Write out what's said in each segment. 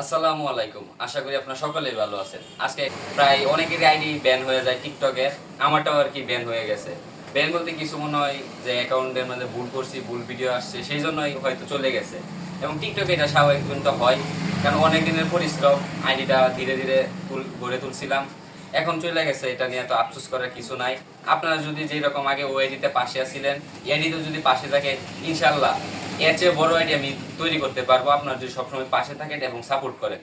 আসসালামু আলাইকুম, আশা করি আপনারা সকলেই ভালো আছেন। আজকে প্রায় অনেকেরই আইডি ব্যান হয়ে যায় টিকটকে, আমারটাও আর কি ব্যান হয়ে গেছে। ব্যান বলতে কিছু মনে হয় যে অ্যাকাউন্টের মধ্যে ভুল করছি, ভুল ভিডিও আসছে, সেই জন্যই হয়তো চলে গেছে। এবং টিকটকে এটা স্বাভাবিক কিন্তু হয়, কারণ অনেক দিনের পরিশ্রম, আইডিটা ধীরে ধীরে গড়ে তুলছিলাম, এখন চলে গেছে। এটা নিয়ে তো আফসোস করার কিছু নাই। আপনারা যদি যেরকম আগে ও আইডিতে পাশে আসছিলেন, এই আইডিতে যদি পাশে থাকে, ইনশাল্লাহ এর চেয়ে বড় আইডি আমি তৈরি করতে পারবো, আপনারা যদি সবসময় পাশে থাকেন এবং সাপোর্ট করেন।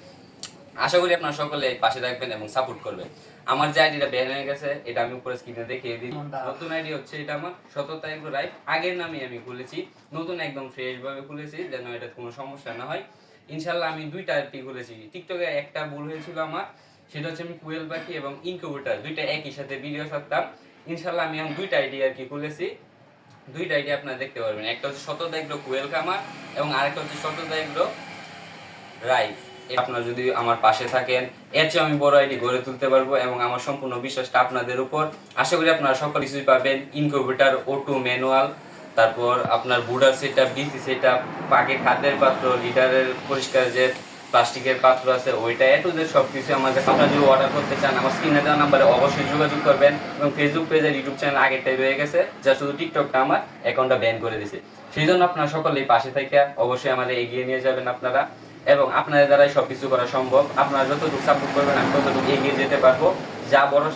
আশা করি আপনারা সকলে পাশে থাকবেন এবং সাপোর্ট করবেন। আমার যে আইডিটা ব্যান হয়ে গেছে, এটা আমি উপরে স্ক্রিনে দেখিয়ে দিই। নতুন আইডি হচ্ছে এটা আমার সততা এগ্রো রাইফ, আগের নামে আমি খুলেছি, নতুন একদম ফ্রেশ ভাবে খুলেছি যেন এটা কোনো সমস্যা না হয়। ইনশাল্লাহ আমি দুইটা আইডি খুলেছি। টিকটকে একটা ভুল হয়েছিল আমার, সেটা হচ্ছে আমি কুয়েল পাখি এবং ইনকিউবেটর দুইটা একই সাথে ভিডিও ছাড়তাম। ইনশাল্লাহ আমি এখন দুইটা আইডি আর কি খুলেছি, দুইটা আইডি আপনারা দেখতে পারবেন। একটা হচ্ছে সততা এগ্রো কুয়েল খামার এবং আরেকটা হচ্ছে সততা এগ্রো রাইফ। আপনারা যদি আমার পাশে থাকেন, এর চেয়ে আমি বড় আইডি গড়ে তুলতে পারবো এবং আমার সম্পূর্ণ বিশ্বাসটা আপনাদের উপর। আশা করি আপনারা সকল কিছুই পাবেন। ইনকিউবেটর, O2 ম্যানুয়াল, তারপর আপনার বুডার সেটআপ, ডিসি সেটআপ, পাকে খাদ্যের পাত্র, লিটারের পরিষ্কার যে প্লাস্টিকের পাত্র আছে ওইটা, এ টু জেড সবকিছু আমার কাছে। আপনারা যদি অর্ডার করতে চান, আমার স্ক্রিনে দেওয়া নাম্বারে অবশ্যই যোগাযোগ করবেন। এবং ফেসবুক পেজ আর ইউটিউব চ্যানেল আগেরটাই রয়ে গেছে, যা শুধু টিকটকটা আমার অ্যাকাউন্টটা ব্যান করে দিয়েছে। সেই জন্য আপনারা সকলেই পাশে থেকে অবশ্যই আমাদের এগিয়ে নিয়ে যাবেন আপনারা, এবং আপনাদের দ্বারাই সবকিছু করা সম্ভব। আপনারা যতটুকু সাপোর্ট করবেন আমি ততটুকু এগিয়ে যেতে পারবো। যা বড়